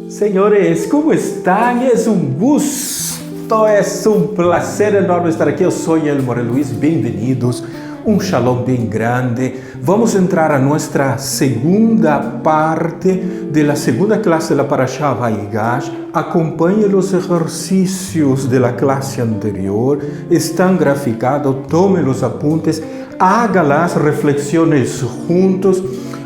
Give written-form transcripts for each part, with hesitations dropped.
Senhores, como estão? É um gusto, é um prazer enorme estar aqui. Eu sou Elmore Luiz, bem-vindos. Um shalom bem grande. Vamos entrar a nossa segunda parte da segunda classe da Parashá Vaigash. Acompanhe os exercícios da classe anterior. Estão graficados, tome os apuntes, haga as reflexões juntos.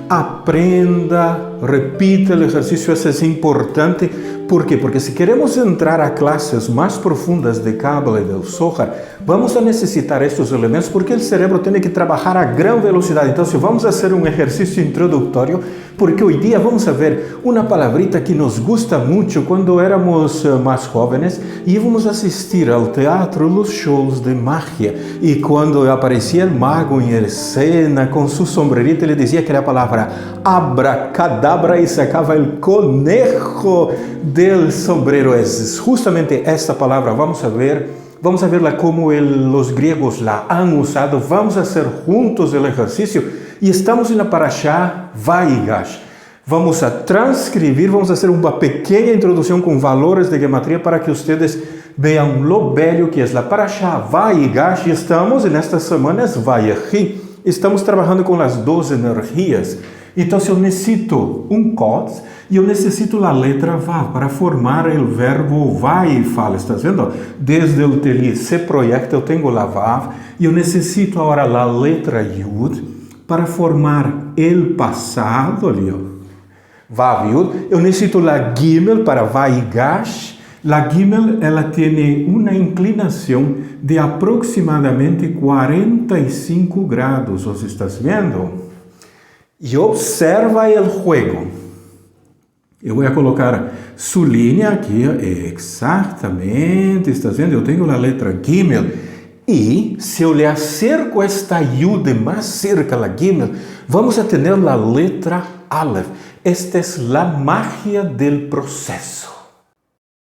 Aprenda, repita o exercício, isso é importante. Por quê? Porque se queremos entrar a classes mais profundas de Kabbalah e do Zohar, vamos a necessitar estes elementos, porque o cérebro tem que trabalhar a grande velocidade. Então, se vamos fazer um exercício introdutório, porque hoje dia vamos ver uma palavrita que nos gusta muito quando éramos mais jovens e íamos assistir ao teatro, os shows de magia. E quando aparecia o mago em cena com sua sombrerita, ele dizia aquela palavra abracadabra e sacava o conejo del sombrero. É justamente esta palavra. Vamos a verla como os gregos la han usado. Vamos fazer juntos o exercício e estamos na Parashá Vaigash. Vamos a transcrever, vamos fazer uma pequena introdução com valores de gematria para que vocês vejam lo bello que é a Parashá Vaigash. E estamos nestas semanas Vayechi. Estamos trabalhando com as 12 energias. Então, se eu necessito um Kotz, e eu necessito a letra Vav para formar o verbo vai e fala. Está vendo? Desde o Teli se proyecta, eu tenho a Vav, e eu necessito agora a letra Yud para formar o passado, ali, ó. Vav Yud. Eu necessito a Gimel para Vaigash. A Gimel, ela tem uma inclinação de aproximadamente 45 graus. Você está vendo? E observa o jogo. Eu vou colocar sua linha aqui, exatamente, está vendo? Eu tenho a letra Gimel. E se eu lhe acerco esta Yud mais cerca da Gimel, vamos a ter a letra Aleph. Esta é a magia do processo.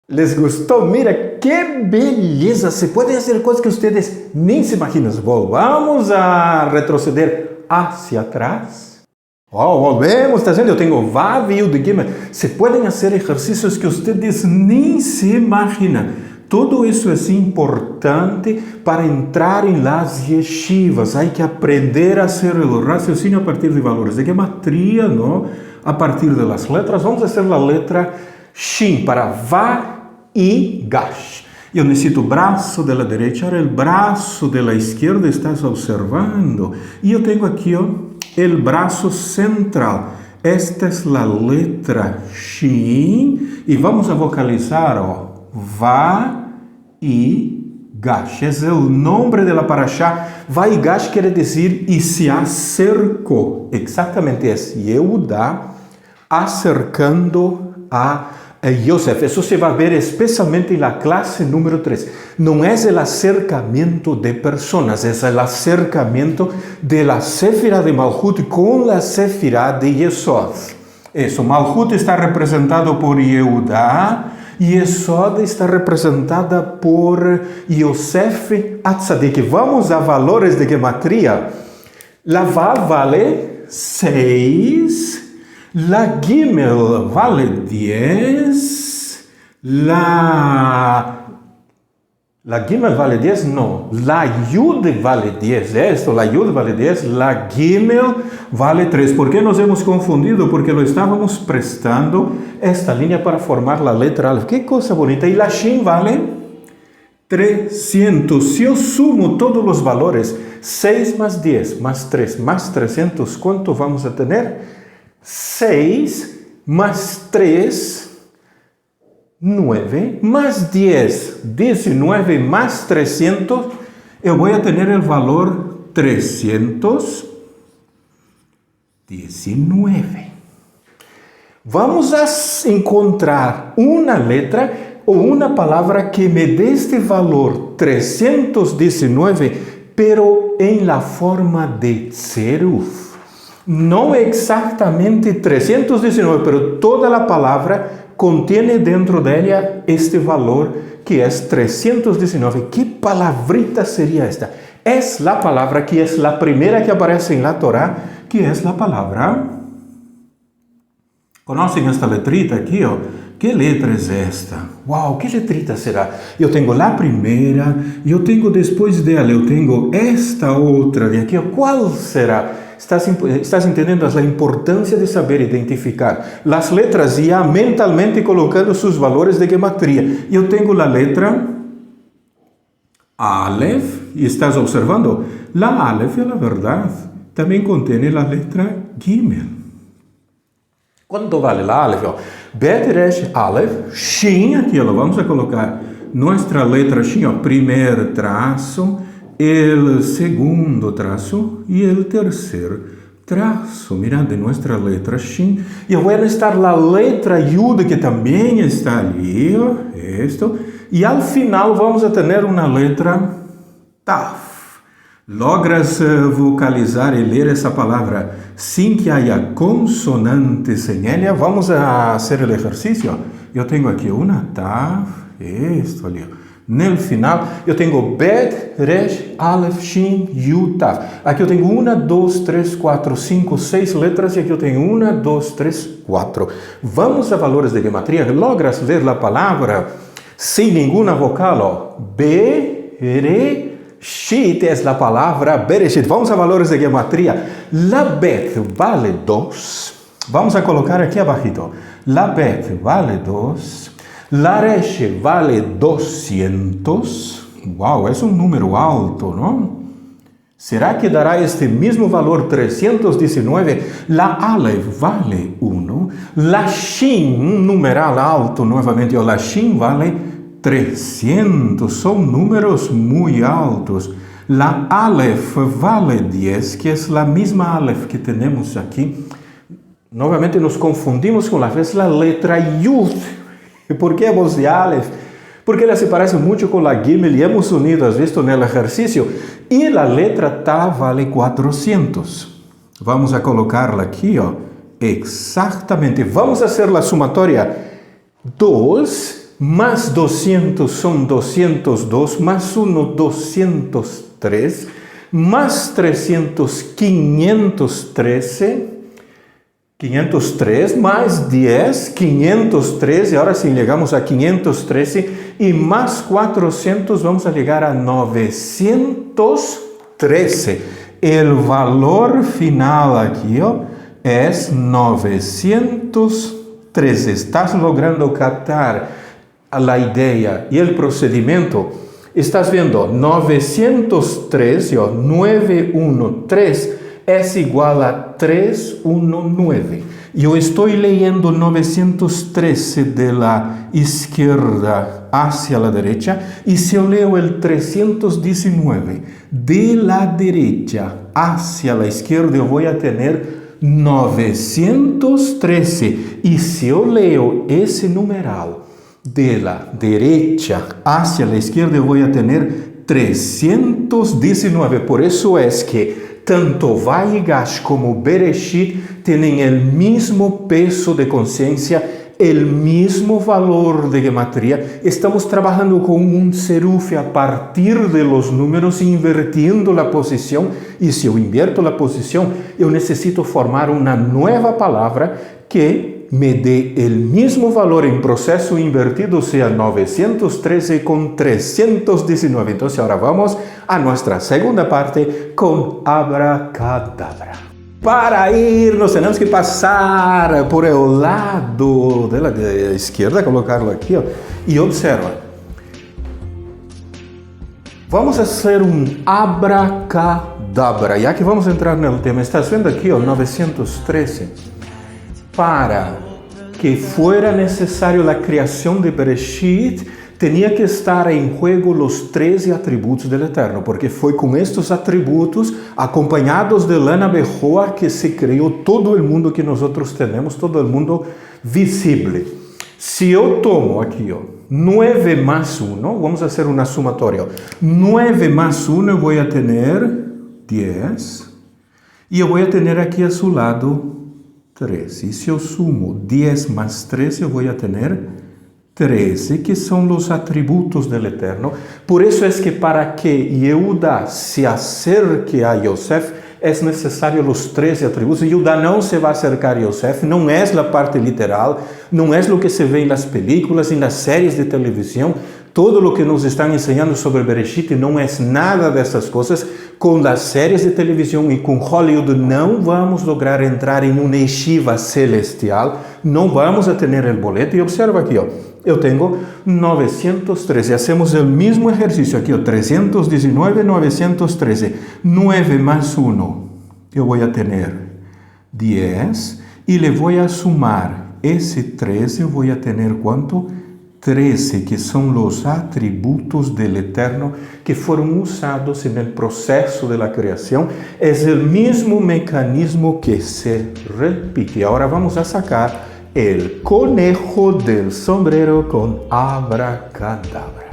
¿Les gostou? Mira, que beleza! Se podem fazer coisas que vocês nem se imaginam. Vamos a retroceder hacia atrás. Volvemos, está vendo? Eu tenho Vav e Yud Gimel. Se podem fazer exercícios que vocês nem se imaginam. Tudo isso é importante para entrar em las yeshivas. Há que aprender a fazer o raciocínio a partir de valores de gematria, não? A partir das letras. Vamos fazer a letra Shin para Vaigash. Eu necessito o braço da direita, o braço da esquerda, estás observando? E eu tenho aqui, ó, o braço central. Esta é a letra Shin. E vamos a vocalizar, ó, Vaigash. Esse é o nome da Parashá. Vaigash quer dizer e se acercou. Exatamente esse. Yehuda acercando a Yosef. Isso se vai ver especialmente na classe número 3. Não é o acercamento de pessoas, é o acercamento da Sefirah de Malchut com a Sefirah de Yesod. Isso, Malchut está representado por Yehuda, e Yesod está representada por Yosef Atzadik. Vamos a valores de gematria. La Vav vale 6. La Gimel vale 10. La Gimel vale 10? No. La Yud vale 10. Esto, la Yud vale 10. La Gimel vale 3. ¿Por qué nos hemos confundido? Porque lo estábamos prestando esta línea para formar la letra Aleph. Qué cosa bonita. Y la Shin vale 300. Si yo sumo todos los valores, 6 más 10 más 3 más 300, ¿cuánto vamos a tener? 6 más 3, 9, más 10, 19, más 300, eu vou a tener el valor 319. Vamos a encontrar uma letra ou uma palavra que me dê este valor 319, pero em la forma de tzeruf. Não exactamente 319, pero toda a palavra contém dentro dela este valor que é 319. Que palavrita seria esta? É a palavra que é a primeira que aparece na Torá, que é a palavra Conhecem esta letrita aqui, ó? Que letra é esta? Uau, que letrita será? Eu tenho a primeira, e eu tenho depois dela, eu tenho esta outra de aqui, ó. Qual será? Estás entendendo a importância de saber identificar as letras já mentalmente colocando seus valores de gematria. Eu tenho a letra Aleph, e estás observando? A Aleph, na verdade, também contém a letra Gimel. Quanto vale a Aleph? Bet, Resh, Aleph, Shin, aqui, ó, vamos a colocar nossa letra Shin, ó, primeiro traço, o segundo traço e o terceiro traço. Mirando nossa letra Shin. E eu vou necessitar a letra Yud, que também está ali, ó, isto. E ao final vamos a ter uma letra Taf. Logras vocalizar e ler essa palavra sem que haja consonantes em ela? Vamos a fazer o exercício. Eu tenho aqui uma Taf, isto ali. No final, eu tenho Bet, Resh, Aleph, Shin, Yud, Taf. Aqui eu tenho 1, 2, 3, 4, 5, 6 letras e aqui eu tenho 1, 2, 3, 4. Vamos a valores de gematria. Logras ler a palavra sem nenhuma vocal? Bereshit é a palavra Bereshit. Vamos a valores de gematria. La Bet vale 2. Vamos a colocar aqui abaixo. La Bet vale 2. La Resh vale 200. Uau, é um número alto, não? Será que dará este mesmo valor 319? La Aleph vale 1. La Shin, um numeral alto novamente. La Shin vale 300. São números muito altos. La Aleph vale 10, que é a mesma Aleph que temos aqui. Novamente nos confundimos com a letra Yud. ¿Por qué voz de Aleph? Porque ela se parece muito com a Gimel e hemos unido, has visto no exercício. E a letra Ta vale 400. Vamos a colocá-la aqui, ó. Exatamente. Vamos fazer a somatória. 2 mais 200 são 202, mais 1, 203, mais 300, 513. 503 mais 10, 513, agora sim chegamos a 513, e mais 400, vamos a chegar a 913. O valor final aqui, ó, é 913. Estás logrando captar a ideia e o procedimento? Estás vendo? 913, ó, 913. É igual a 319. Eu estou leyendo 913 de la izquierda hacia la derecha, e se eu leio o 319 de la derecha hacia la izquierda, eu vou ter 913. E se eu leio esse numeral de la derecha hacia la izquierda, eu vou ter 319. Por isso é que tanto Vaigash como Bereshit têm o mesmo peso de consciência, o mesmo valor de gematria. Estamos trabalhando com um seruf a partir de los números, invertindo a posição. E se eu inverto a posição, eu necessito formar uma nova palavra que me dê o mesmo valor em processo invertido, seja 913 com 319. Então, agora vamos a nossa segunda parte com abracadabra. Para irmos, temos que passar por o lado da esquerda, colocarlo aqui, ó, e observa. Vamos fazer um abracadabra. E aqui vamos entrar no tema. Estás vendo aqui, ó, 913? Para que fuera necessário a criação de Bereshit, tinha que estar em jogo os 13 atributos do Eterno, porque foi com estes atributos, acompanhados de Lana Bejoa, que se criou todo o mundo que nós temos, todo o mundo visível. Se eu tomo aqui, ó, 9 mais 1, vamos fazer uma somatória. 9 mais 1, eu vou ter 10, e eu vou ter aqui a seu lado 13. E se eu sumo 10 mais 13, eu vou ter 13, que são os atributos do Eterno. Por isso é que para que Yehuda se acerque a Yosef, é necessário os 13 atributos. Judá não se vai acercar a Yosef, não é a parte literal, não é o que se vê nas películas, nas séries de televisão. Todo o que nos estão ensinando sobre Bereshit não é nada dessas coisas. Com as séries de televisão e com Hollywood não vamos lograr entrar em uma yeshiva celestial, não vamos a ter o boleto. E observa aqui, eu tenho 913, hacemos o mesmo exercício aqui, 319, 913, 9 mais 1, eu vou a ter 10, e le vou a sumar esse 13, eu vou a ter quanto? 13, que são os atributos do Eterno que foram usados no processo da criação. É o mesmo mecanismo que se repite. Agora vamos a sacar o conejo del sombrero com abracadabra.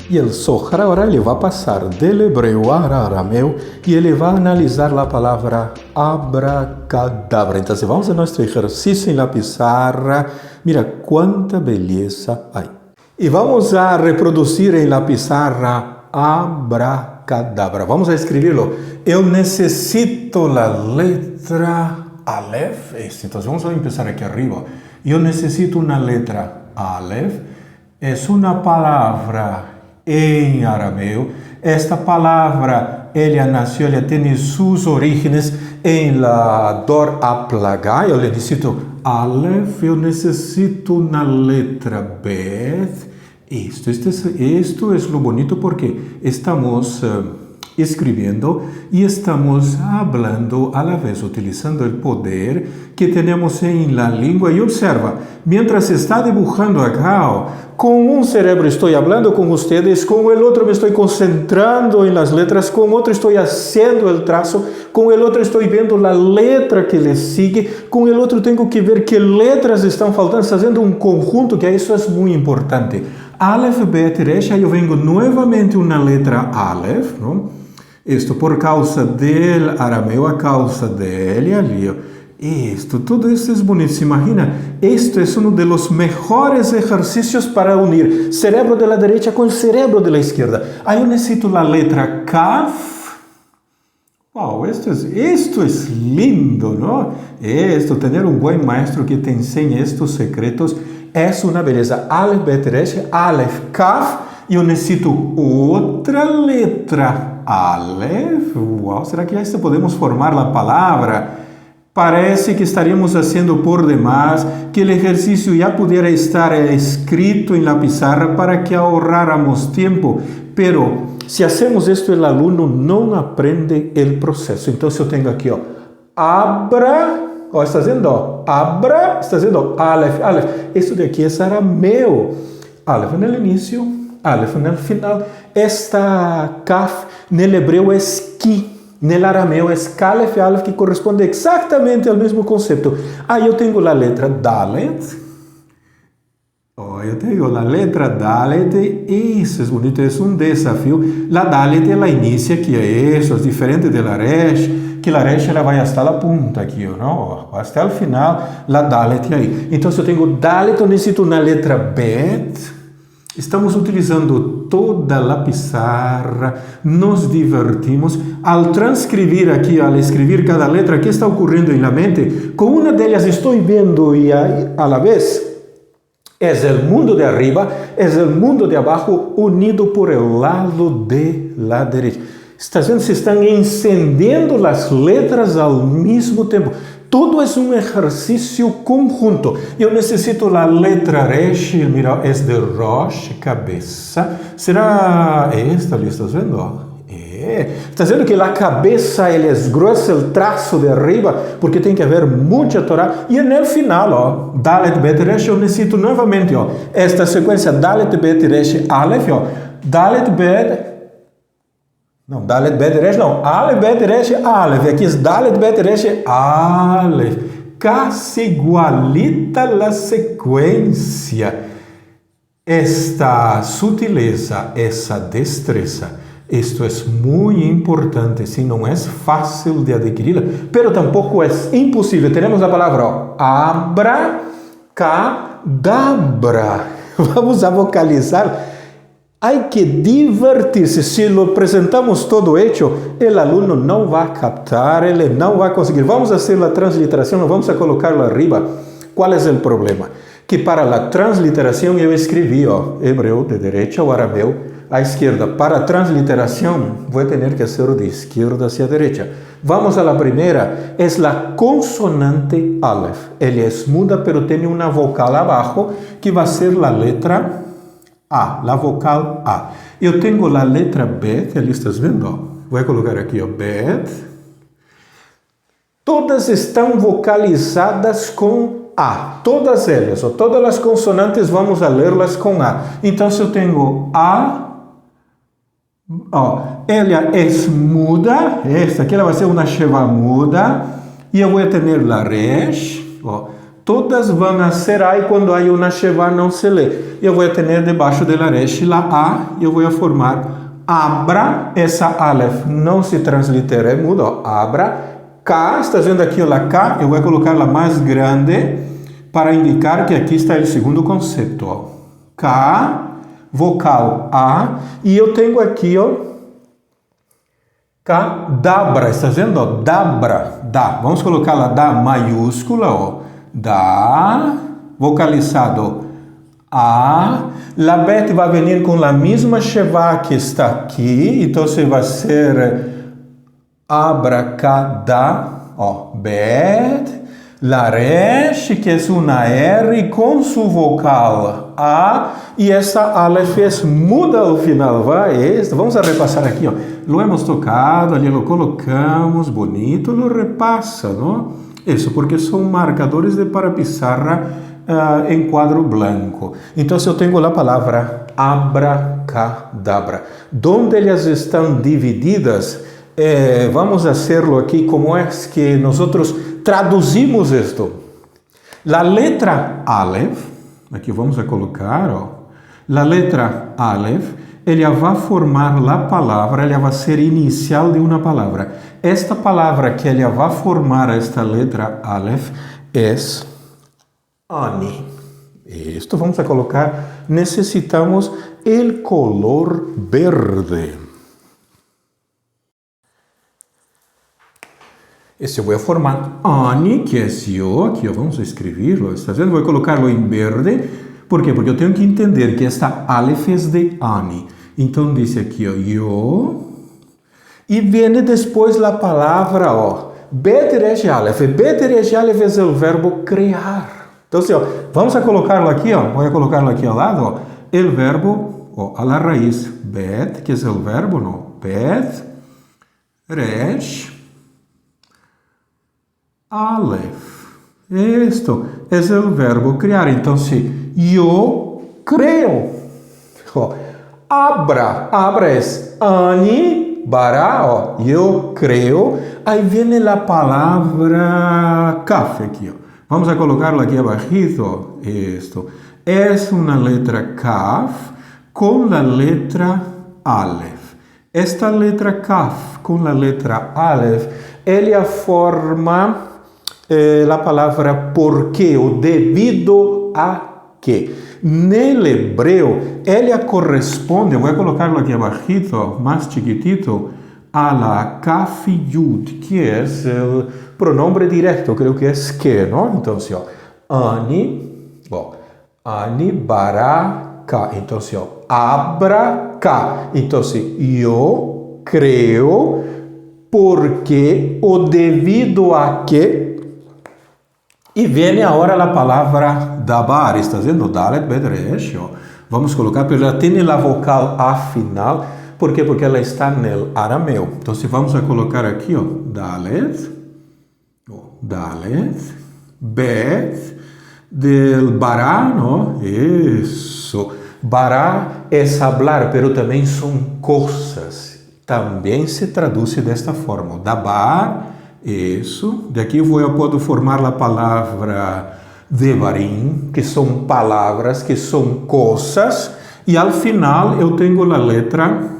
E o Zohar agora ele vai passar do hebreu ao arameu e ele vai analisar a palavra abracadabra. Então, vamos a nosso exercício na pizarra. Mira quanta beleza aí. E vamos a reproduzir em la pizarra abracadabra. Vamos a escrevê-lo. Eu necessito a letra Aleph. Então, vamos a começar aqui arriba. Eu necessito uma letra Aleph. É uma palavra em arameu. Esta palavra, ela nasceu, ela tem suas origens em la Dor Aplagá. Eu necessito Aleph, eu necessito uma letra Bet. Isto é lo bonito porque estamos escribiendo y estamos hablando a la vez, utilizando el poder que tenemos en la lengua. Y observa, mientras está dibujando acá, con un cerebro estoy hablando con ustedes, con el otro me estoy concentrando en las letras, con otro estoy haciendo el trazo, con el otro estoy viendo la letra que le sigue, con el otro tengo que ver qué letras están faltando, haciendo un conjunto, que eso es muy importante. Aleph, Bet, Resh, aí eu venho novamente uma letra Aleph, não? Isto por causa del arameu, a causa dele ali. Isto, tudo isso é bonito. Se imagina, isto é um dos melhores exercícios para unir cerebro da direita com o cerebro da esquerda. Aí eu necessito a letra Kaf. Wow, isto é lindo, não? Isto, ter um bom maestro que te ensine estes secretos é uma beleza. Aleph, Bet, Resh, Aleph, Kaf. E eu necessito outra letra Aleph. Uau, será que já podemos formar a palavra? Parece que estaríamos fazendo por demais, que o exercício já pudera estar escrito em la pizarra para que ahorráramos tempo. Pero, se hacemos isto, o aluno não aprende o processo. Então, se eu tenho aqui, abra, está dizendo, abra, está dizendo, Aleph, Aleph. Isso daqui é arameu. Aleph no início, Aleph no final. Esta Kaf, no hebreu, é Ki. No arameu, é Kalef, Aleph, que corresponde exatamente ao mesmo conceito. Aí eu tenho a letra Dalet. Eu tenho a letra Dalet. Isso é bonito, é um desafio. A Dalet, ela inicia aqui, isso, é diferente da Resh, que a Resh ela vai até a punta aqui, não? Até o final, a Dalet aí. Então, se eu tenho Dalet, eu necessito uma letra Bet. Estamos utilizando toda a pizarra, nos divertimos. Al transcribir aqui, al escrever cada letra, ¿qué está ocurriendo en la mente? Con una de ellas estoy viendo y a la vez es el mundo de arriba, es el mundo de abajo unido por el lado de la derecha. Estás vendo? Se estão encendendo as letras ao mesmo tempo. Tudo é um exercício conjunto. Eu necessito a letra Resh, mira, é de Rosh, cabeça. Será esta ali, estás vendo? Estás vendo que a cabeça é grossa, o traço de arriba, porque tem que haver muita Torá. E no final, Dalet, Bet, Resh, eu necessito novamente, esta sequência Dalet, Bet, Resh, Aleph, Dalet, Bet, não, Dalet, Bet, Resh, não. Aleph, Bet, Resh, Aleph. Aqui é Dalet, Bet, Resh, Aleph. Casi igualita a sequência. Esta sutileza, essa destreza, isto é muito importante. Sim, não é fácil de adquiri-la, pero tampouco é impossível. Temos a palavra abracadabra. Vamos a vocalizar. Hay que divertir-se. Se lo apresentamos todo hecho, el aluno não vai captar, ele não vai conseguir. Vamos fazer a transliteração, vamos a colocarlo arriba. Qual é o problema? Que para a transliteração eu escrevi, hebreu de direita ou arameu à esquerda. Para a transliteração, vou ter que hacer de esquerda hacia direita. Vamos a la primeira, é a consonante Aleph. Ele é muda, pero tem uma vocal abaixo, que vai ser a letra A, la vocal A. Eu tenho a letra Bet, ali estás vendo? Vou colocar aqui, Bet. Todas estão vocalizadas com A. Todas elas, todas as consonantes, vamos a lerlas com A. Então, se eu tenho A, ela é muda, esta aqui ela vai ser uma sheva muda, e eu vou ter la resh, todas vão ser A, e quando há uma sheva não se lê. Eu vou ter debaixo de la resh la A, e eu vou formar abra, essa Aleph não se translitera, é muda, abra. K, está vendo aqui a K, eu vou colocar la mais grande para indicar que aqui está o segundo conceito. K, vocal A, e eu tenho aqui, K, dabra, está vendo? Dabra, da. Vamos colocar lá da maiúscula, da, vocalizado A. La Bet vai vir com a mesma sheva que está aqui, então vai ser abracada, Bet, la resh, que é uma R com sua vocal A, e essa Aleph muda ao final, vai? Vamos a repassar aqui, lo hemos tocado, ali lo colocamos, bonito, lo repassa, não? Isso, porque são marcadores para pizarra em quadro branco. Então, eu tenho a palavra abracadabra. Donde elas estão divididas, vamos hacerlo aqui como é que nós traduzimos isto. A letra Aleph, aqui vamos a colocar, a letra Aleph, ela vai formar a palavra, ela vai ser inicial de uma palavra. Esta palavra que ela vai formar, esta letra Aleph, é Ani. Isto vamos a colocar, necessitamos o color verde. Esse eu vou formar Ani, que é eu, aqui vamos escrever-lo, está vendo? Vou colocá-lo em verde. Por quê? Porque eu tenho que entender que esta Aleph é de Ani. Então, diz aqui, eu, e vem depois a palavra, Bet Resh Aleph. Bet Resh Aleph é o verbo criar. Então, vamos a colocá-lo aqui, vou colocá-lo aqui ao lado, o verbo, a la raiz, Bet, que é o verbo, não? Bet Resh Aleph. Isto é o verbo criar. Então, se eu creo, abra é Ani, bara, eu creo, aí vem a palavra kaf aqui, Vamos a colocarlo aqui abajito, esto. É uma letra kaf com a letra Aleph. Esta letra kaf com a letra Aleph, ela forma a palavra porque, o devido a que. No hebreu, ela corresponde, vou colocarlo aqui abajito, mais chiquitito, a la kaf yud, que é o pronome direto, creio que é que, não? Então, ani, ani bara ka. Então, abra ka. Então, eu creio porque o devido a que. E vem agora a palavra dabar, está vendo? Dalet bedresh. Vamos colocar, porque ela tem a vocal A final. Por quê? Porque ela está no arameu. Então, vamos a colocar aqui, Dalet, Dalet, Bet, del Bará, não? Isso. Bará é hablar, pero também são coisas. Também se traduz desta forma. Dabar, isso. Daqui eu posso formar a palavra devarim, que são palavras, que são coisas. E ao final eu tenho a letra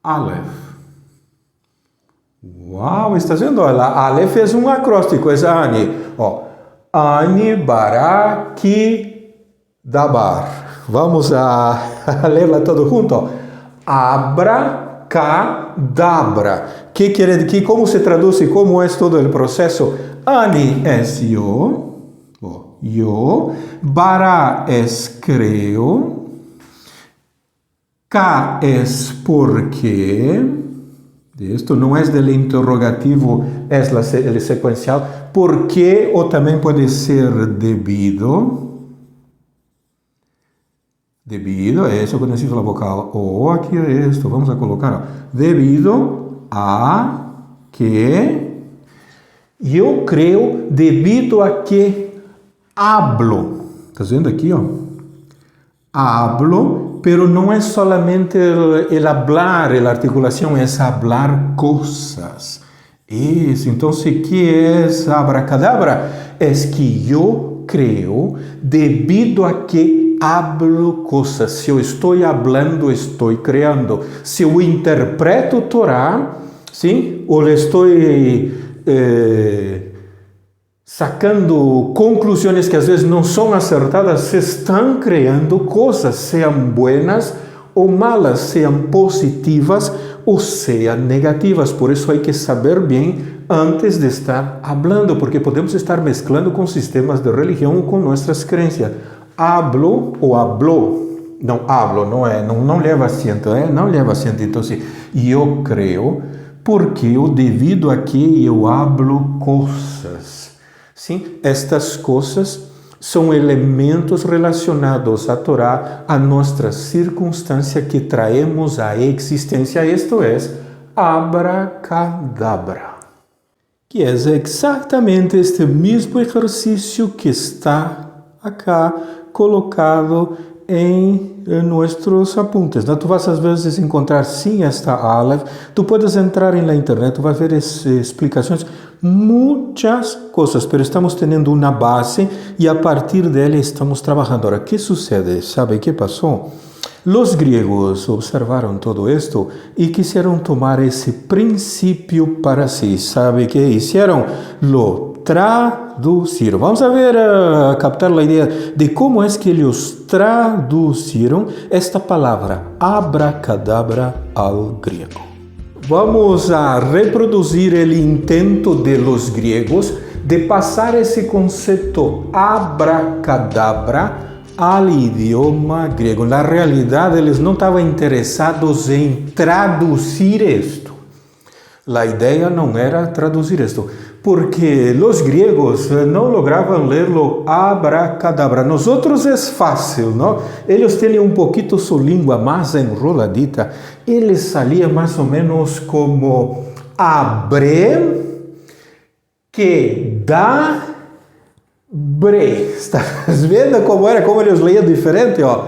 Aleph. Uau, está vendo? A Aleph é um acróstico, é Ani. Ani, Bara, Ki, dabar. Vamos a lerla todo junto. Abracadabra. ¿Qué quiere decir? ¿Cómo se traduce? ¿Cómo es todo el proceso? Ani es yo, bara es creo, K es porque, esto no es del interrogativo, es el secuencial, porque o también puede ser debido, eso que necesito la vocal o, aquí esto, vamos a colocar, debido a que, yo creo, debido a que hablo, ¿estás viendo aquí? Hablo, pero no es solamente el hablar, la articulación, es hablar cosas. Eso, entonces, ¿qué es abracadabra? Es que yo creo debido a que hablo cosas. Si yo estoy hablando, estoy creando. Si yo interpreto Torah, ¿sí? O le estoy sacando conclusiones que a veces no son acertadas, se están creando cosas, sean buenas o malas, sean positivas o sean negativas. Por eso hay que saber bien antes de estar hablando, porque podemos estar mezclando con sistemas de religión o con nuestras creencias. Hablo o habló. No hablo, no leva acento, não leva acento. Entonces, yo creo, porque o debido a que eu hablo cosas. Sim, estas coisas são elementos relacionados à Torá, a nossa circunstância que traemos à existência. Isto é abracadabra, que é exatamente este mesmo exercício que está acá colocado em nossos apuntes. Tu vas às vezes encontrar sim esta Aleph, tu puedes entrar na internet, tu vas ver explicações, muitas coisas, pero estamos tendo uma base e a partir dela estamos trabalhando. Agora, que sucede? ¿Sabe que passou? Os griegos observaram todo esto e quiseram tomar esse princípio para si. ¿Sabe que hicieron? Lo traduziram. Vamos a ver, captar a ideia de como é que eles traduziram esta palavra abracadabra ao grego. Vamos a reproduzir o intento de los griegos de passar esse conceito abracadabra al idioma griego. Na realidade, eles não estavam interessados em traduzir isto. A ideia não era traduzir isto, porque os griegos não logravam lerlo abracadabra. Nosotros é fácil, não? Eles têm um pouquinho sua língua mais enroladita. Ele saía mais ou menos como abre, que dá bre. Estás vendo como era? Como eles leiam diferente, ó.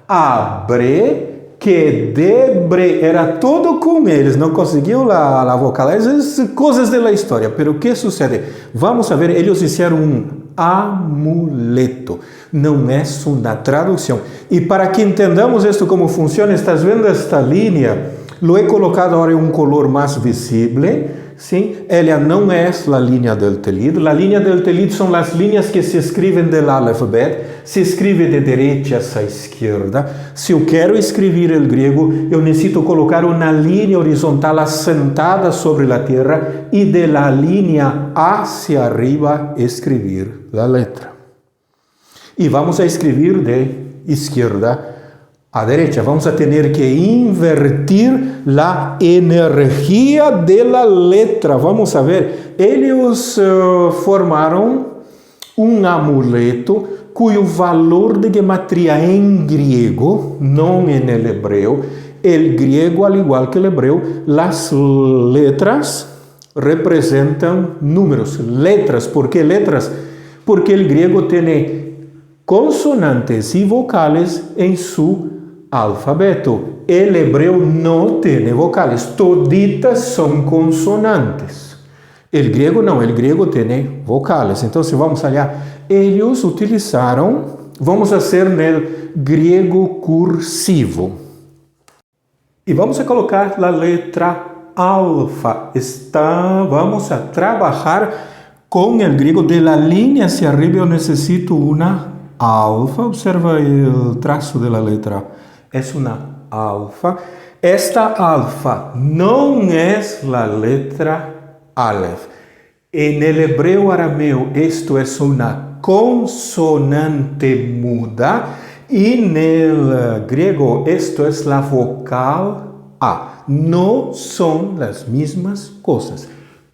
Abre, que debre. Era tudo com eles. Não conseguiam a vocal. Essas coisas da história. Pero o que sucede? Vamos a ver. Eles fizeram um amuleto. Não é uma tradução. E para que entendamos isto como funciona, estás vendo esta linha? Lo he colocado agora em um color mais visível. Sim, ela não é a linha del Telid. A linha del Telid são as linhas que se escrevem do alfabeto, se escreve de direita a esquerda. Se eu quero escrever o grego, eu necessito colocar uma linha horizontal assentada sobre a terra e de la linha hacia arriba escrever a letra. E vamos a escrever de esquerda a derecha. Vamos a tener que invertir la energía de la letra. Vamos a ver. Ellos formaron un amuleto cuyo valor de gematría en griego, no en el hebreo. El griego, al igual que el hebreo, las letras representan números. Letras. ¿Por qué letras? Porque el griego tiene consonantes y vocales en su alfabeto. El hebreo no tiene vocales, toditas son consonantes. El griego no, el griego tiene vocales. Entonces vamos allá. Ellos utilizaron, vamos a hacer en el griego cursivo. Y vamos a colocar la letra alfa. Vamos a trabajar con el griego de la línea hacia arriba. Yo necesito una alfa, observa o traço da letra, é uma alfa. Esta alfa não é a letra Aleph. En el hebreo arameo esto es una consonante muda y en el griego esto es la vocal A. No son las mismas cosas.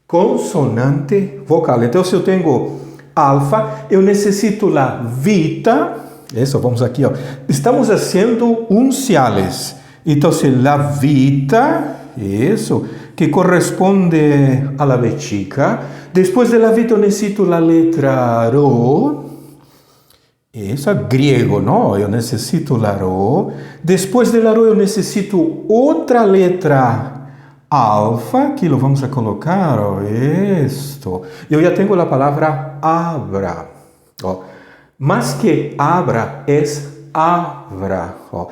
Consonante, vocal. Então, se eu tenho alfa, eu necessito a vita. Isso, vamos aqui, ó. Estamos fazendo unciales. Então, se a vita, isso, que corresponde a la B chica. Depois de la vita, eu necessito a letra Rho. Isso é griego, não? Eu necessito a Rho. Depois de la Rho, eu necessito outra letra alfa, que lo vamos a colocar, ó, esto. Eu já tenho a palavra abra, ó. Mas que abra é abra, ó.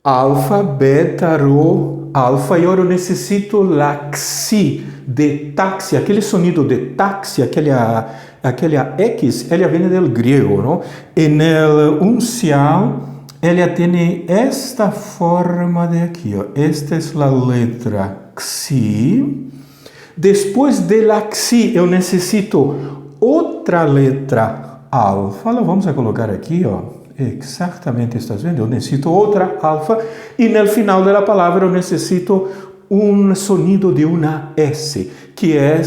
Alfa, beta, rho, alfa, e agora eu necessito la xi de táxi, aquele sonido de táxi, aquela X, ela vem do grego, não? E no uncial, ela tem esta forma de aqui, ó. Esta é a letra Xi. Depois de la Xi, eu necessito outra letra alfa. Vamos a colocar aqui, ó. Exatamente, estás vendo? Eu necessito outra alfa. E no final da palavra, eu necessito sonido de uma S, que é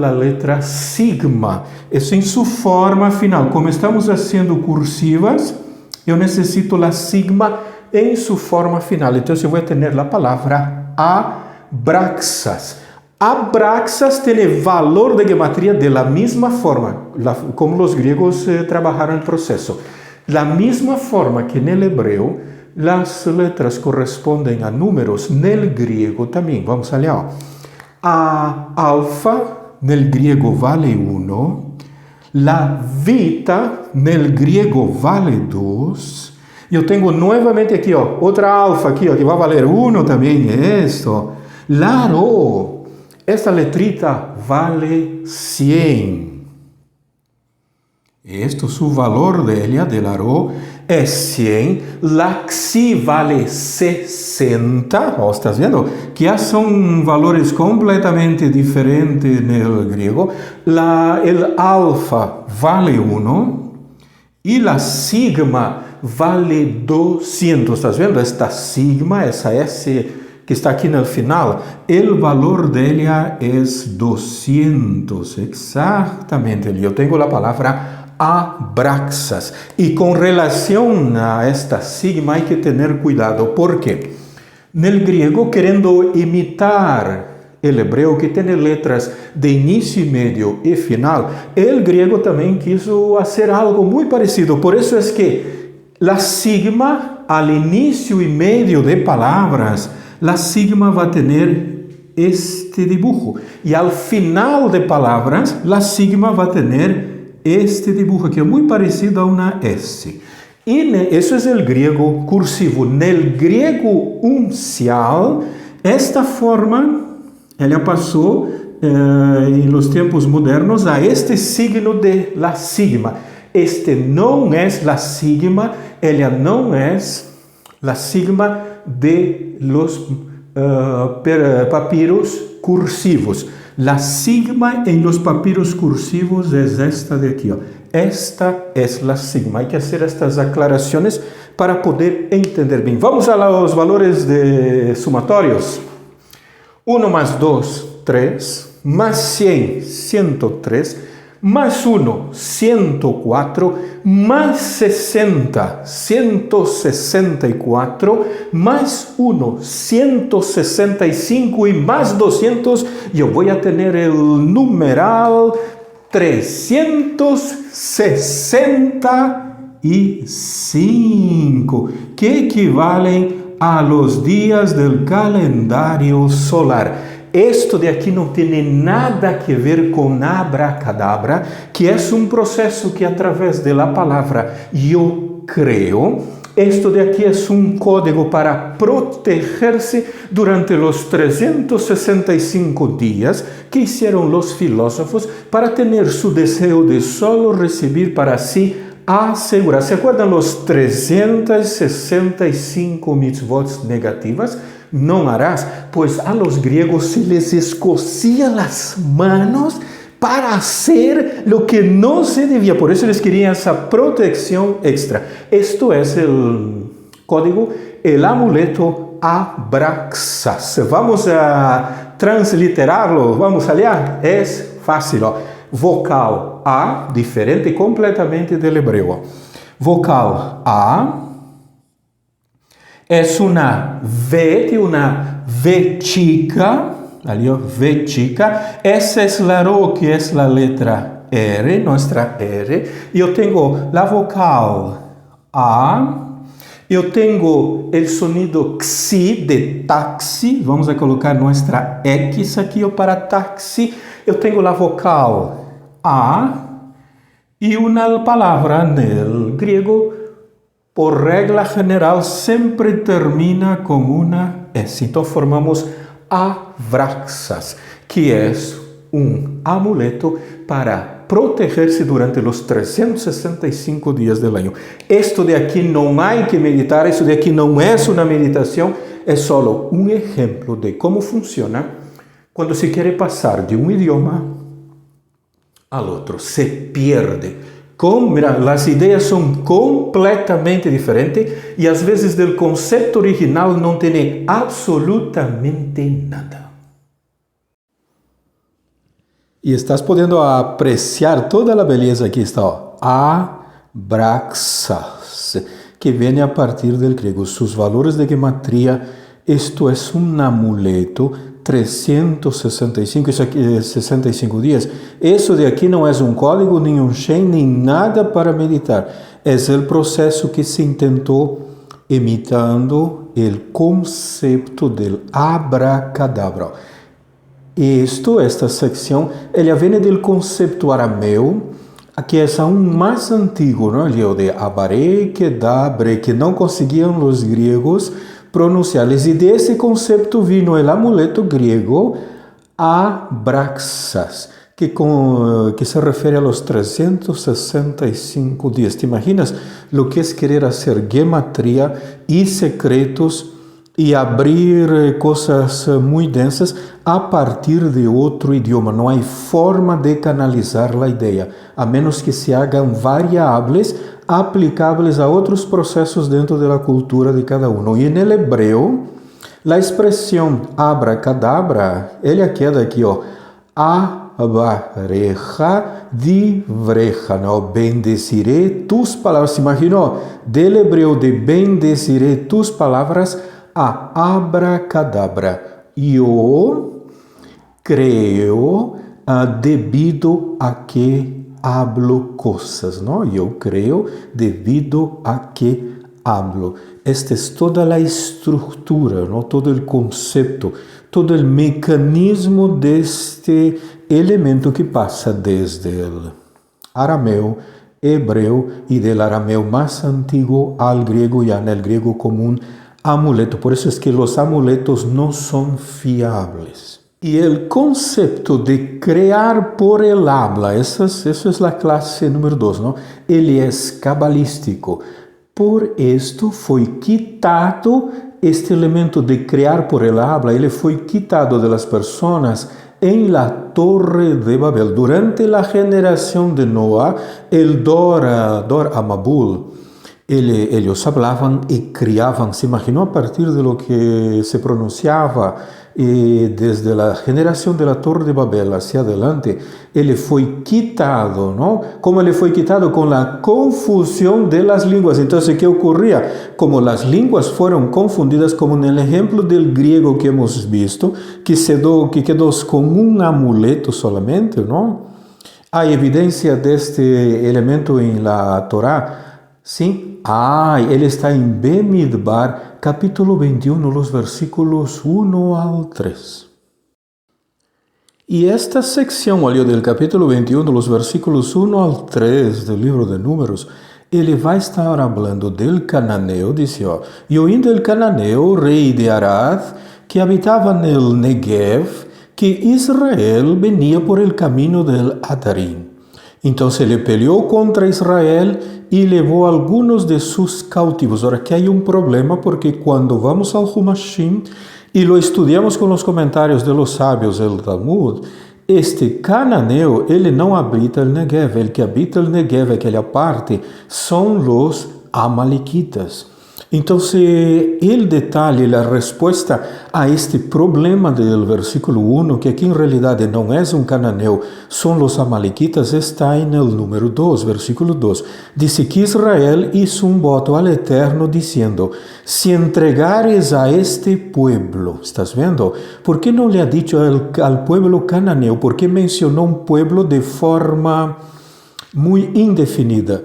a letra sigma. Isso em sua forma final. Como estamos fazendo cursivas, eu necessito a sigma em sua forma final. Então, eu vou ter a palavra Abraxas. Abraxas tem valor de gematria de la misma forma, como os gregos trabalharam no processo. La misma forma que no hebreu, as letras correspondem a números, no griego também. Vamos olhar. Ó. A alfa, no griego, vale 1. La vita, no griego, vale 2. Eu tenho novamente aqui, ó, outra alfa aqui, ó, que vai valer 1 também. Isso. La Rho, esta letrita vale 100. Este, su valor de la Rho é 100. La Xi vale 60. Ó, estás vendo? Que já são valores completamente diferentes no grego. El alfa vale 1. E la sigma vale 200. Estás vendo? Esta sigma, essa S que está aqui no final, o valor dela é 200. Exatamente. Eu tenho a palavra Abraxas. E com relação a esta sigma, hay que ter cuidado. ¿Por qué? No griego, querendo imitar o hebreu, que tem letras de início, meio e final, o griego também quis fazer algo muito parecido. Por isso é que a sigma, al início e meio de palavras, a sigma vai ter este dibujo. E al final de palavras, a sigma vai ter este dibujo aqui, é muito parecido a uma S. E isso é o grego cursivo. No grego uncial, esta forma, ela passou em los tempos modernos a este signo de la sigma. Este não é la sigma, ela não é la sigma de los papiros cursivos. La sigma en los papiros cursivos es esta de aquí. Esta es la sigma. Hay que hacer estas aclaraciones para poder entender bien. Vamos a los valores de sumatorios. 1 más 2, 3. Más 100, 103. Más 1, 104, más 60, 164, más 1, 165 y más 200, yo voy a tener el numeral 365, que equivalen a los días del calendario solar. Esto de aqui não tem nada a ver com abracadabra, que é processo que através da palavra eu creo. Esto de aqui é código para proteger-se durante os 365 dias que hicieron os filósofos para ter su deseo de solo recibir para si asegurar. ¿Se acuerdan los 365 mitzvot negativas? No harás. Pues a los griegos se les escocía las manos para hacer lo que no se debía. Por eso les quería esa protección extra. Esto es el código, el amuleto Abraxas. Vamos a transliterarlo. Vamos allá. Es fácil. Vocal A, diferente completamente del hebreo. Vocal A es una V, tiene una V chica. V chica, esa es la RO, que es la letra R, nuestra R. Yo tengo la vocal A, yo tengo el sonido XI de taxi, vamos a colocar nuestra X aquí para taxi. Yo tengo la vocal A y una palabra en el griego, por regla general, siempre termina con una S. Entonces formamos Abraxas, que es un amuleto para protegerse durante los 365 días del año. Esto de aquí no hay que meditar, esto de aquí no es una meditación, es solo un ejemplo de cómo funciona cuando se quiere pasar de un idioma al otro. Se pierde. Mira, las ideas son completamente diferentes y a veces del concepto original no tiene absolutamente nada. Y estás pudiendo apreciar toda la belleza aquí está. Abraxas, que viene a partir del griego. Sus valores de gematría, esto es un amuleto. 365, isso aqui é 65 dias. Isso de aqui não é um código, nem um Shen, nem nada para meditar. É o processo que se intentou imitando o conceito do abracadabra. Esta secção, ela vem do conceito arameu, que é aún mais antigo, não? O de abarekedabre, que não conseguiam os gregos pronunciarles. Y de ese concepto vino el amuleto griego Abraxas, que se refiere a los 365 días. ¿Te imaginas lo que es querer hacer gematría y secretos y abrir cosas muy densas a partir de otro idioma? No hay forma de canalizar la idea, a menos que se hagan variables aplicables a otros procesos dentro de la cultura de cada uno. Y en el hebreo, la expresión abracadabra, ella queda aquí, abareja divreja, ¿no? Bendeciré tus palabras. ¿Se imaginó? Del hebreo de bendeciré tus palabras a abracadabra. Yo creo debido a que hablo cosas, ¿no? Yo creo debido a que hablo. Esta es toda la estructura, ¿no? Todo el concepto, todo el mecanismo de este elemento que pasa desde el arameo, hebreo y del arameo más antiguo al griego, ya en el griego común, amuleto. Por eso es que los amuletos no son fiables. Y el concepto de crear por el habla, eso es la clase número 2, ¿no? Él es cabalístico. Por esto fue quitado este elemento de crear por el habla, ele fue quitado de las personas en la Torre de Babel. Durante la generación de Noah, el Dor Amabul, ellos hablaban y criaban. Se imaginó a partir de lo que se pronunciaba desde la generación de la Torre de Babel hacia adelante, ele fue quitado, ¿no? ¿Cómo ele fue quitado? Con la confusión de las lenguas. Entonces, ¿qué ocurría? Como las lenguas fueron confundidas, como en el ejemplo del griego que hemos visto, que quedó con un amuleto solamente, ¿no? Hay evidencia de este elemento en la Torá. ¿Sí? Él está en Bemidbar, capítulo 21, los versículos 1 al 3. Y esta sección, del capítulo 21, los versículos 1 al 3 del libro de Números, ele vai estar hablando del cananeo, dice, y oindo el cananeo, rey de Arad, que habitaba en el Negev, que Israel venía por el camino del Atarim. Entonces ele peleó contra Israel y llevó a algunos de sus cautivos. Ahora aquí hay un problema porque cuando vamos al Humashim y lo estudiamos con los comentarios de los sabios del Talmud, este cananeo, ele não habita el Negev. El que habita el Negev, aquela parte, são los amalequitas. Entonces, el detalle, la respuesta a este problema del versículo 1, que aquí en realidad no es un cananeo, son los amalequitas, está en el número 2, versículo 2. Dice que Israel hizo un voto al Eterno diciendo, si entregares a este pueblo, ¿estás viendo? ¿Por qué no le ha dicho al pueblo cananeo? ¿Por qué mencionó un pueblo de forma muy indefinida?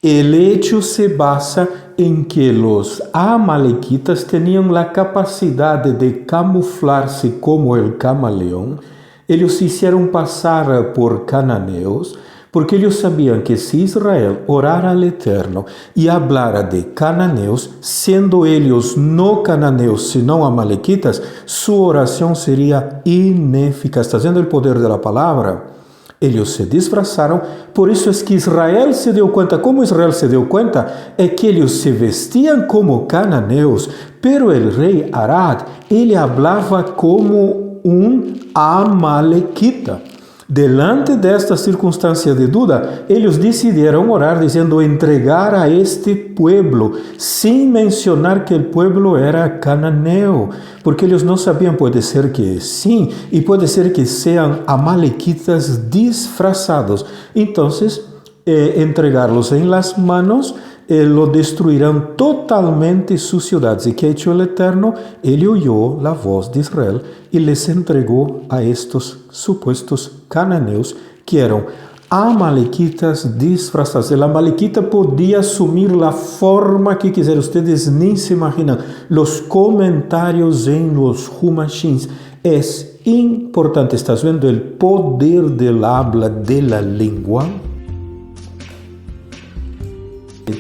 El hecho se basa en que los amalequitas tenían la capacidad de camuflarse como el camaleón. Ellos se hicieron pasar por cananeos porque ellos sabían que si Israel orara al Eterno y hablara de cananeos, siendo ellos no cananeos sino amalequitas, su oración sería ineficaz. ¿Estás viendo el poder de la palabra? Ellos se disfrazaron, por eso es que Israel se dio cuenta. ¿Cómo Israel se dio cuenta? Es que ellos se vestían como cananeos, pero el rey Arad, él hablaba como un amalequita. Delante de esta circunstancia de duda, ellos decidieron orar diciendo entregar a este pueblo, sin mencionar que el pueblo era cananeo, porque ellos no sabían, puede ser que sí, y puede ser que sean amalequitas disfrazados. Entonces, entregarlos en las manos, lo destruirán totalmente sus ciudades. ¿Y qué ha hecho el Eterno? Él oyó la voz de Israel y les entregó a estos supuestos cananeos que eran amalequitas disfrazados. El amalequita podía asumir la forma que quisiera. Ustedes ni se imaginan. Los comentarios en los Humashins es importante. ¿Estás viendo el poder del habla de la lengua?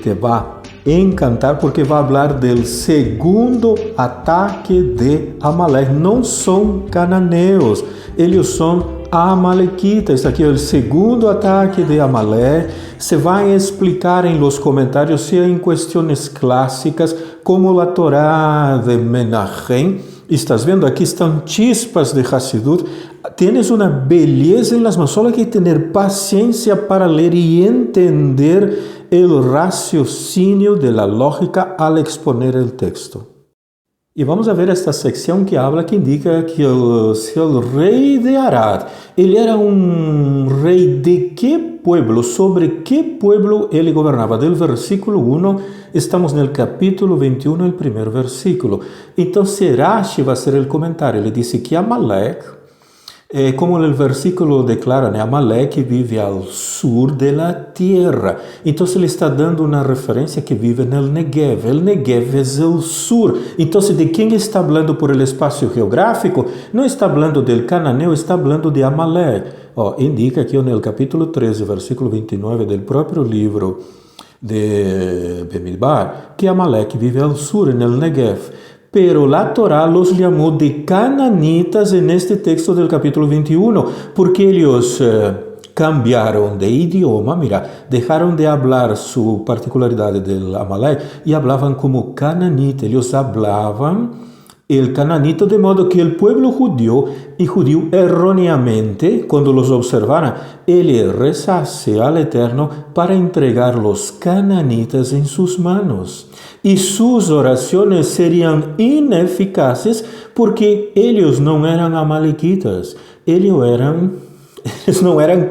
Te va a encantar porque va a hablar del segundo ataque de Amalek. No son cananeos, ellos son amalequitas. Está aquí el segundo ataque de Amalek. Se va a explicar en los comentarios, sea en cuestiones clásicas como la Torá de Menachem. Estás viendo, aquí están chispas de Hasidut. Tienes una belleza en las manos, solo hay que tener paciencia para leer y entender el raciocinio de la lógica al exponer el texto. Y vamos a ver esta sección que habla, que indica que el rey de Arad, él era un rey de qué pueblo, sobre qué pueblo él gobernaba. Del versículo 1, estamos en el capítulo 21, el primer versículo. Entonces Rashi va a hacer el comentario, le dice que Amalek, como el versículo declara, Amalek vive al sur de la tierra. Entonces le está dando una referencia que vive en el Negev. El Negev es el sur. Entonces, ¿de quién está hablando por el espacio geográfico? No está hablando del cananeo, está hablando de Amalek. Indica aquí en el capítulo 13, versículo 29 del propio libro de Bemidbar, que Amalek vive al sur, en el Negev. Pero la Torá los llamó de cananitas en este texto del capítulo 21, porque ellos cambiaron de idioma, mira, dejaron de hablar su particularidad del Amalek y hablaban como cananita. Ellos hablaban el cananito, de modo que el pueblo judío erróneamente, cuando los observara, él rezase al Eterno para entregar los cananitas en sus manos. Y sus oraciones serían ineficaces porque ellos no eran amalequitas, ellos no eran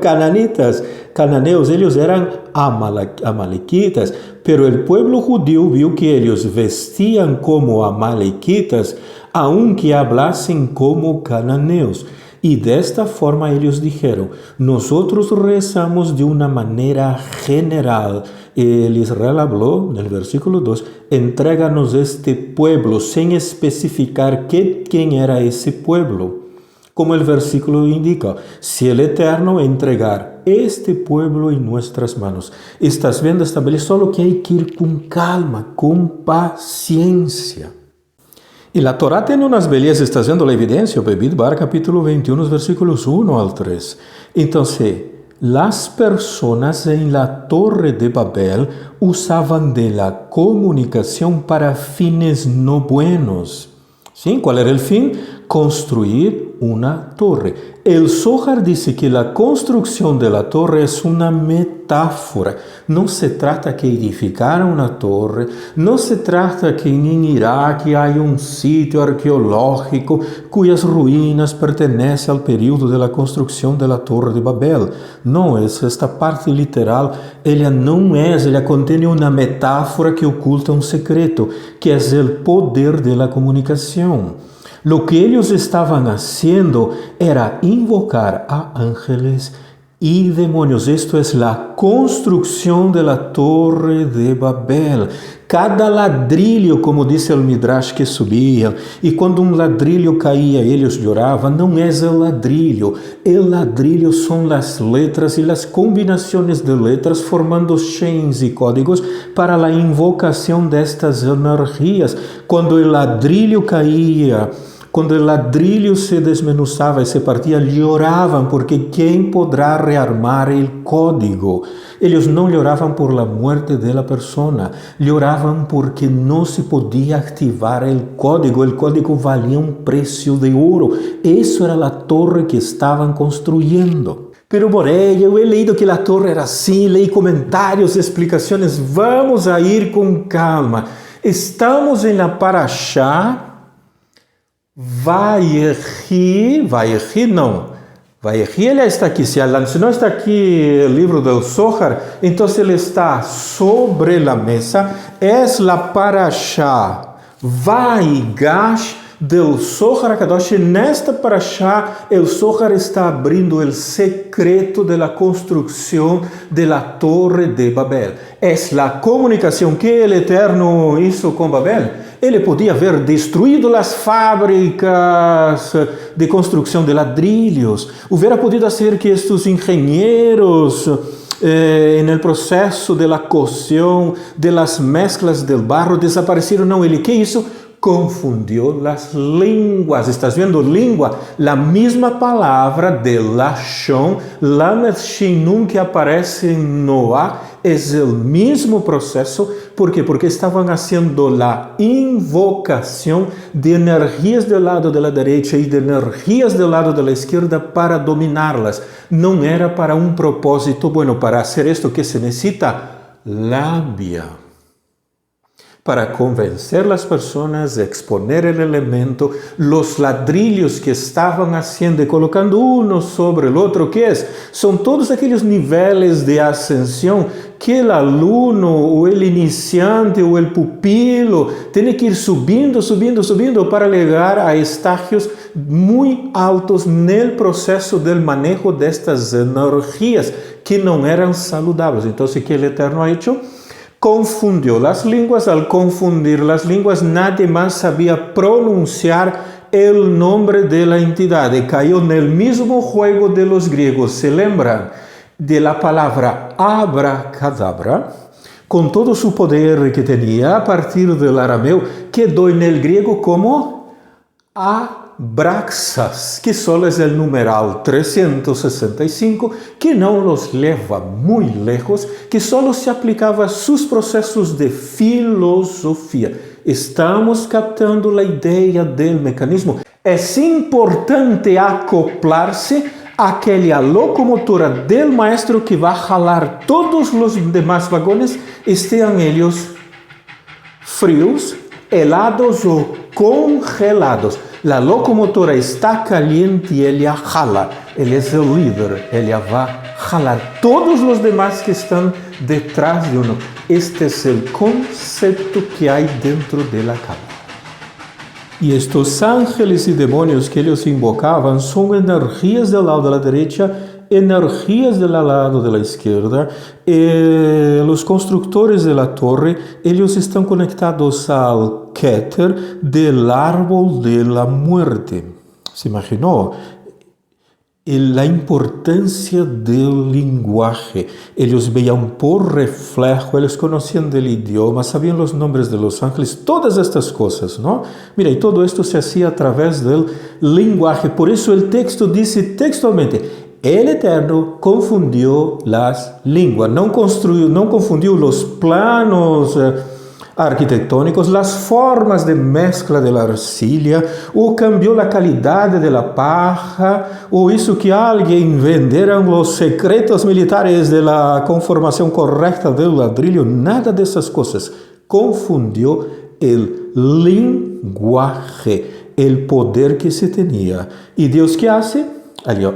cananeos, ellos eran amalequitas. Pero el pueblo judío vio que ellos vestían como amalequitas, aunque hablasen como cananeos. Y de esta forma ellos dijeron, nosotros rezamos de una manera general. El Israel habló, en el versículo 2, entréganos este pueblo, sin especificar quién era ese pueblo. Como el versículo indica, si el Eterno entregar este pueblo en nuestras manos. Estás viendo esta belleza, solo que hay que ir con calma, con paciencia. Y la Torá tiene unas bellezas, estás viendo la evidencia, Bemidbar capítulo 21, versículos 1 al 3. Entonces, las personas en la Torre de Babel usaban de la comunicación para fines no buenos. ¿Sí? ¿Cuál era el fin? Construir una torre. El Zohar dice que la construcción de la torre es una metáfora. No se trata que edificar una torre, no se trata que en Irak hay un sitio arqueológico cuyas ruínas pertenecen al periodo de la construcción de la Torre de Babel. No, esta parte literal, ella contiene una metáfora que oculta un secreto, que es el poder de la comunicación. Lo que ellos estaban haciendo era invocar a ángeles y demonios. Esto es la construcción de la Torre de Babel. Cada ladrillo, como dice el Midrash, que subía, y cuando un ladrillo caía, ellos lloraban, no es el ladrillo son las letras y las combinaciones de letras formando chains y códigos para la invocación de estas energías. Cuando el ladrillo caía, cuando el ladrillo se desmenuzaba y se partía, lloraban porque ¿quién podrá rearmar el código? Ellos no lloraban por la muerte de la persona, lloraban porque no se podía activar el código valía un precio de oro. Eso era la torre que estaban construyendo. Pero Moré, yo he leído que la torre era así, leí comentarios, explicaciones, vamos a ir con calma. Estamos en la Parashá Vayehi ele está aqui. Se não está aqui o livro do Zohar, então ele está sobre a mesa. É a Parashá Vaigash del Zohar HaKadosh. Nesta Parashá, o Zohar está abrindo o secreto da construção da Torre de Babel. É a comunicação que o Eterno hizo com Babel. Ele podia haver destruído as fábricas de construção de ladrilhos. Hubiera podido ser que estes engenheiros, no processo de la cocción, de las mezclas del barro, desapareceram. Não, ele que isso? Confundiu as línguas. Estás vendo? Língua, a mesma palavra de Lashon, Lamed Shinun, que aparece em Noá, é o mesmo processo. ¿Por quê? Porque estavam fazendo a invocação de energias do lado da direita e de energias do lado da esquerda para dominá-las. Não era para um propósito bueno. Para fazer isto, que se necessita? Lábia. Para convencer as pessoas, exponer o elemento, os ladrilhos que estavam haciendo e colocando uno sobre o outro, que é? São todos aqueles níveis de ascensão que o aluno, ou o iniciante, ou o pupilo, tem que ir subindo para chegar a estágios muito altos no processo do manejo destas energias que não eram saludáveis. Então, o que o Eterno ha hecho? Confundiu as línguas. Al confundir as línguas, nadie más sabía pronunciar el nombre de la entidad. Cayó en el mismo juego de los griegos. ¿Se lembran de la palabra abracadabra? Con todo su poder que tenía a partir del arameo, quedó en el griego como Abraxas, que solo es el numeral 365, que não los leva muito lejos, que solo se aplicava a sus processos de filosofia. Estamos captando a ideia do mecanismo. É importante acoplar-se àquela locomotora do maestro que vai jalar todos os demais vagões, estejam eles frios, helados ou congelados. A locomotora está caliente e ele a jala. Ele é o líder, ele vai jalar todos os demais que estão detrás de uno. Este é o conceito que há dentro da cama. E estes ángeles e demônios que eles invocavam são energias do lado da direita, energias do lado da esquerda. Os construtores da torre, eles estão conectados ao Keter del árbol de la muerte. ¿Se imaginou? A importância do linguagem. Eles veíam por reflejo, eles conheciam do idioma, sabiam os nomes de los ángeles, todas estas coisas, não? Mira, e todo isto se hacía através do linguagem. Por isso o texto diz textualmente: El Eterno confundiu as línguas, não confundiu os planos arquitectônicos, as formas de mezcla de la arcilla, ou cambiou a qualidade de la paja, ou isso que alguém venderam os secretos militares de la conformação correta do ladrilho, nada dessas coisas. Confundiu el linguaje, el poder que se tinha. E Deus que hace?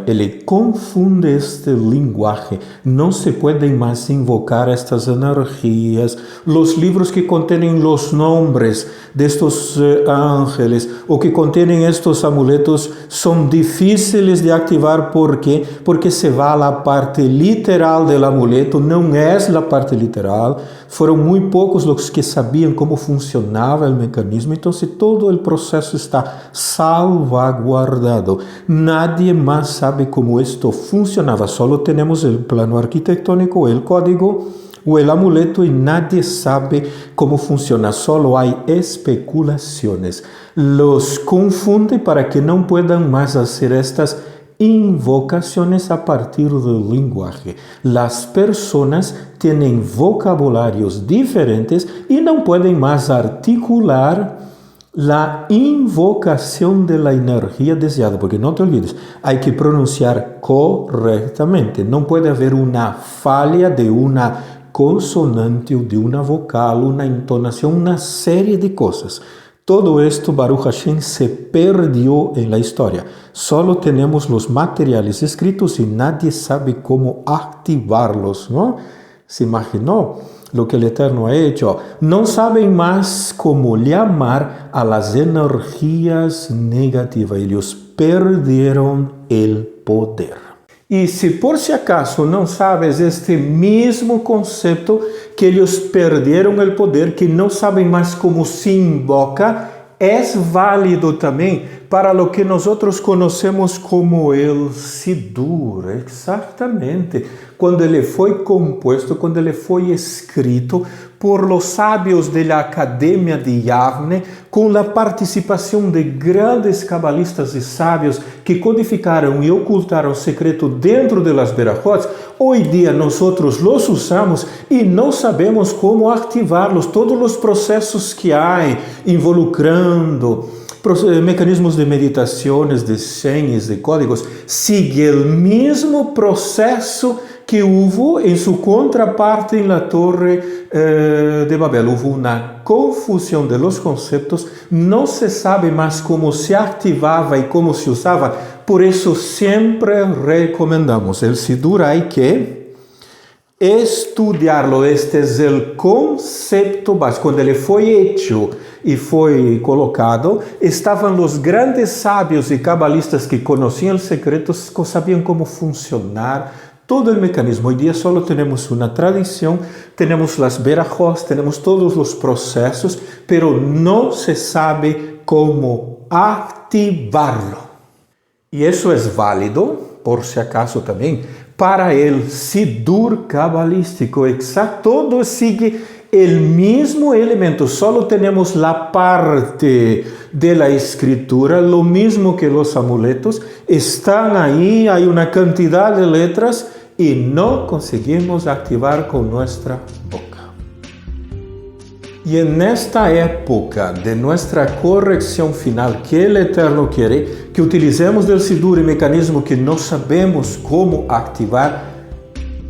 Ele confunde este linguaje. Não se podem mais invocar estas energias. Os livros que contêm os nomes destes ángeles ou que contêm estes amuletos são difíceis de ativar. ¿Por quê? Porque se vai à parte literal do amuleto, não é a parte literal. Foram muito poucos os que sabiam como funcionava o mecanismo, então todo o processo está salvaguardado. Nadie mais sabe como isto funcionava, só temos o plano arquitetônico, o código, o amuleto, e nadie sabe como funciona, só há especulações. Los confunde para que não puedan mais fazer estas invocações a partir do linguaje. As pessoas têm vocabulários diferentes e não podem mais articular a invocação da energia desejada, porque não te olvides, há que pronunciar corretamente. Não pode haver uma falha de uma consonante ou de uma vocal, uma entonação, uma série de coisas. Todo esto, Baruch Hashem, se perdió en la historia. Solo tenemos los materiales escritos y nadie sabe cómo activarlos, ¿no? ¿Se imaginó lo que el Eterno ha hecho? No saben más cómo llamar a las energías negativas. Ellos perdieron el poder. E se por si acaso não sabes este mesmo conceito, que eles perderam o poder, que não sabem mais como se invoca, é válido também para o que nós conhecemos como el Sidur. Exatamente. Quando ele foi composto, quando ele foi escrito por los sábios da Academia de Yavne, com a participação de grandes cabalistas e sábios que codificaram e ocultaram o secreto dentro de las Berajot, hoje dia nós los usamos e não sabemos como ativá-los. Todos os processos que há involucrando mecanismos de meditações, de senhas, de códigos, sigue o mesmo processo que houve em sua contraparte em la Torre de Babel. Houve uma confusão de los conceitos, não se sabe mais como se ativava e como se usava, por isso sempre recomendamos. El Sidur hay que estudiarlo. Este é o conceito básico. Quando ele foi hecho e foi colocado, estavam os grandes sábios e cabalistas que conheciam os secretos, que sabiam como funcionar todo o mecanismo. Hoje dia só temos uma tradição, temos as berajos, temos todos os processos, pero não se sabe como ativarlo. E isso é válido, por si acaso também, para o Sidur cabalístico. Todo sigue o mesmo elemento, só temos a parte da escritura, lo mesmo que os amuletos, estão aí, há uma quantidade de letras e não conseguimos ativar com nossa boca. E nesta época de nossa correção final, que o Eterno quer que utilizemos do Sidur e mecanismo que não sabemos como ativar,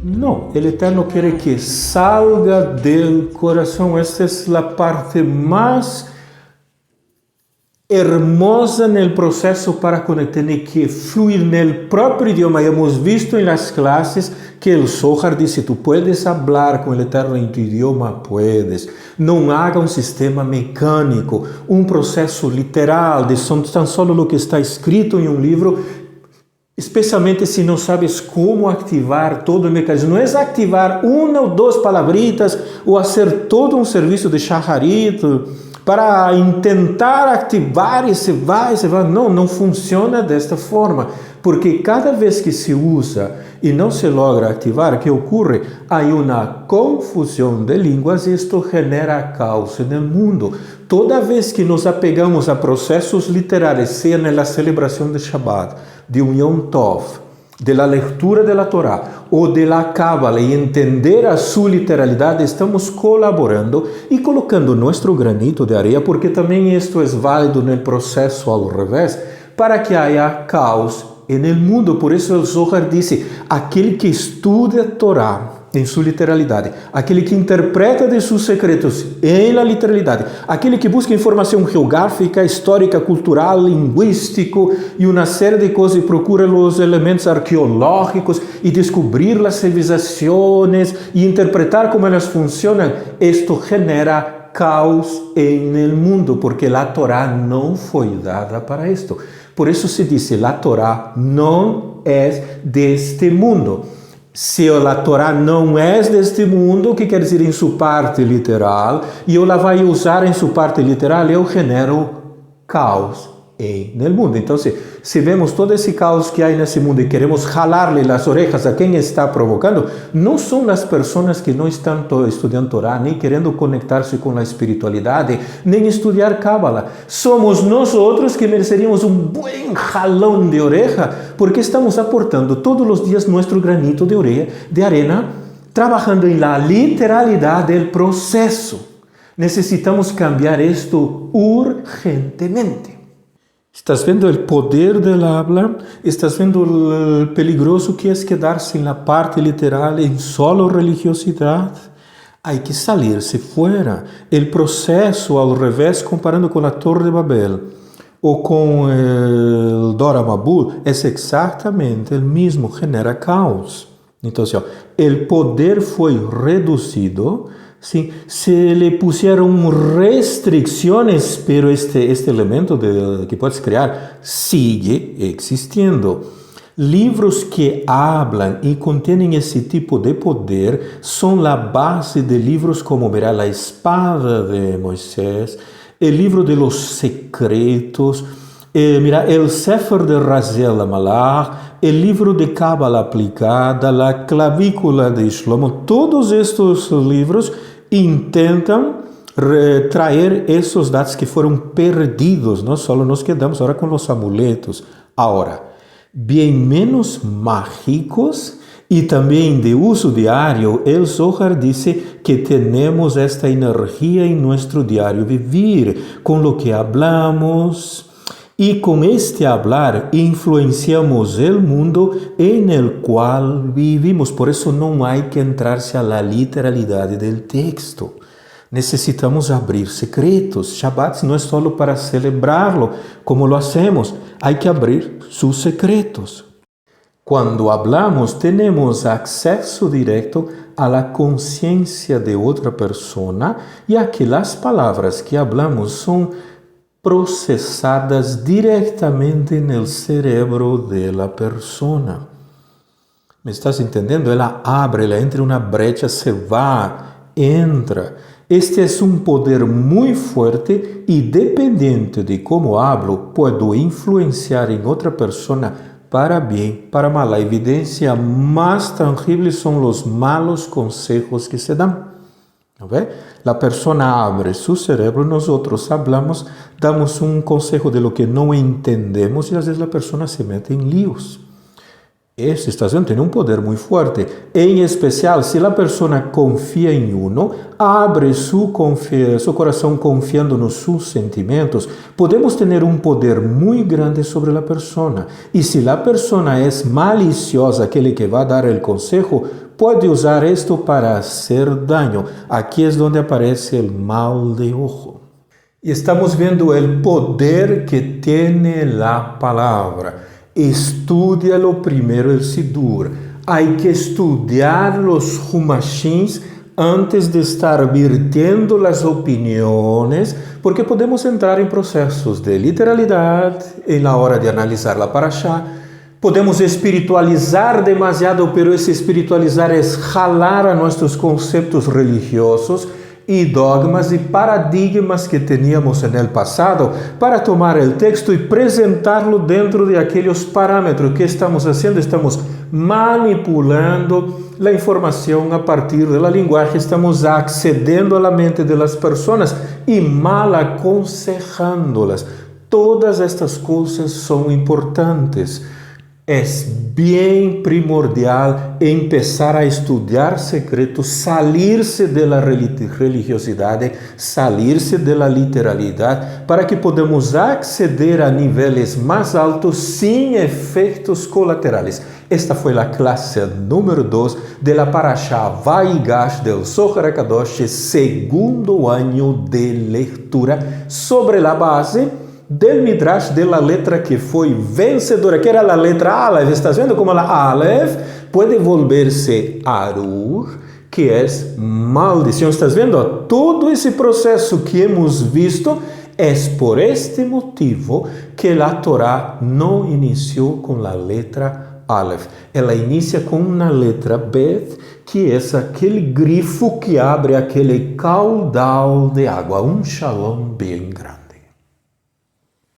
não, o Eterno quer que salga do coração. Esta é a parte mais hermosa no processo para conectar, que fluir no próprio idioma. Hemos visto em las clases que o Zohar dice: tu puedes hablar com o Eterno em tu idioma, puedes. Não haga um sistema mecânico, um processo literal de tão solo o que está escrito em um livro, especialmente se não sabes como ativar todo o mecanismo. Não é ativar uma ou duas palavritas ou fazer todo um serviço de shacharit para tentar ativar e se vai. Não funciona desta forma, porque cada vez que se usa e não se logra ativar, o que ocorre? Há uma confusão de línguas e isto genera caos no mundo. Toda vez que nos apegamos a processos literários, seja na celebração de Shabbat, de um Yom Tov, de la lectura de la Torá o de la Cábala y entender a su literalidad, estamos colaborando y colocando nuestro granito de areia, porque también esto es válido en el proceso al revés, para que haya caos en el mundo. Por eso el Zohar dice, aquele que estuda a Torá em sua literalidade, aquele que interpreta de seus secretos em la literalidade, aquele que busca informação geográfica, histórica, cultural, linguístico e uma série de coisas e procura os elementos arqueológicos e descobrir as civilizações e interpretar como elas funcionam, isto genera caos en el mundo, porque la Torá não foi dada para isto. Por isso se diz, la Torá não é deste mundo. Se a Torá não é deste mundo, o que quer dizer em sua parte literal, e eu la vai usar em sua parte literal, eu genero caos no mundo. Então, se vemos todo esse caos que há nesse mundo e queremos jalar-lhe as orejas a quem está provocando, não são as pessoas que não estão estudando Torá, nem querendo conectar-se com a espiritualidade, nem estudar Cábala. Somos nós outros que mereceríamos um bom jalão de oreja, porque estamos aportando todos os dias nosso granito de arena, trabalhando em la literalidade do processo. Necessitamos cambiar isto urgentemente. Estás vendo o poder do habla? Estás vendo o peligroso que é quedar-se na parte literal em solo religiosidade? Há que sair-se fora. O processo, ao revés, comparando com a Torre de Babel ou com o Dora Mabul, é exatamente o mesmo, genera caos. Então, o poder foi reduzido. Sim, se lhe puseram restrições, pero este elemento que podes criar sigue existindo. Livros que hablam e contêm esse tipo de poder são a base de livros como a Espada de Moisés, o livro de los secretos, o Sefer de Raziel Malach, o livro de Cábala aplicada, a clavícula de Shlomo. Todos estes livros intentam trazer esses dados que foram perdidos. Nós só nos quedamos agora com os amuletos. Agora, bem menos mágicos e também de uso diário, el Zohar diz que temos esta energia em nosso diário vivir, com o que hablamos. E com este hablar influenciamos o mundo em el qual vivimos. Por isso não há que entrar-se a la literalidade do texto. Necessitamos abrir secretos. Shabbat não é só para celebrarlo, como lo hacemos. Há que abrir seus secretos. Quando hablamos, temos acesso direto a la consciência de outra pessoa e aquelas palavras que hablamos são processadas diretamente no cérebro da pessoa. ¿Me estás entendendo? Ela abre, ela entra em uma brecha, se vai, entra. Este é um poder muito forte e dependente de como hablo, posso influenciar em outra pessoa para bem, para mal. A evidência mais tangível são os malos consejos que se dão. A pessoa abre seu cérebro, nós outros hablamos, damos um conselho de lo que não entendemos e às vezes a pessoa se mete em líos. Esta estação tem um poder muito forte. Em especial, se a pessoa confia em uno, abre seu coração confiando nos seus sentimentos, podemos ter um poder muito grande sobre a pessoa. E se a pessoa é maliciosa, aquele que vai dar o conselho, pode usar isto para hacer daño. Aqui é onde aparece o mal de ojo. E estamos vendo o poder que tem a palavra. Estudia-lo primeiro el Sidur. Há que estudar os Humashins antes de estar vertendo as opiniões, porque podemos entrar em processos de literalidade na hora de analisar a Parashá. Podemos espiritualizar demasiado, pero esse espiritualizar é jalar a nossos conceitos religiosos e dogmas e paradigmas que teníamos no passado para tomar o texto e apresentá-lo dentro de aqueles parâmetros. Que estamos fazendo? Estamos manipulando a informação a partir da linguagem, estamos accedendo à mente das pessoas e mal aconsejándolas. Todas estas coisas são importantes. é bem primordial começar a estudar secretos, salir-se da religiosidade, salir-se da literalidade, para que podamos acceder a níveis mais altos sem efeitos colaterais. Esta foi a classe número 2 da Parashá Vaigash del Zohar HaKadosh, segundo ano de leitura, sobre a base del Midrash de la letra que foi vencedora, que era a letra Aleph. Estás vendo como a Aleph pode volver-se Arur, que é maldição. Estás vendo? Todo esse processo que hemos visto é por este motivo que a Torá não iniciou com a letra Aleph. Ela inicia com uma letra Bet, que é aquele grifo que abre aquele caudal de água. Um shalom bem grande.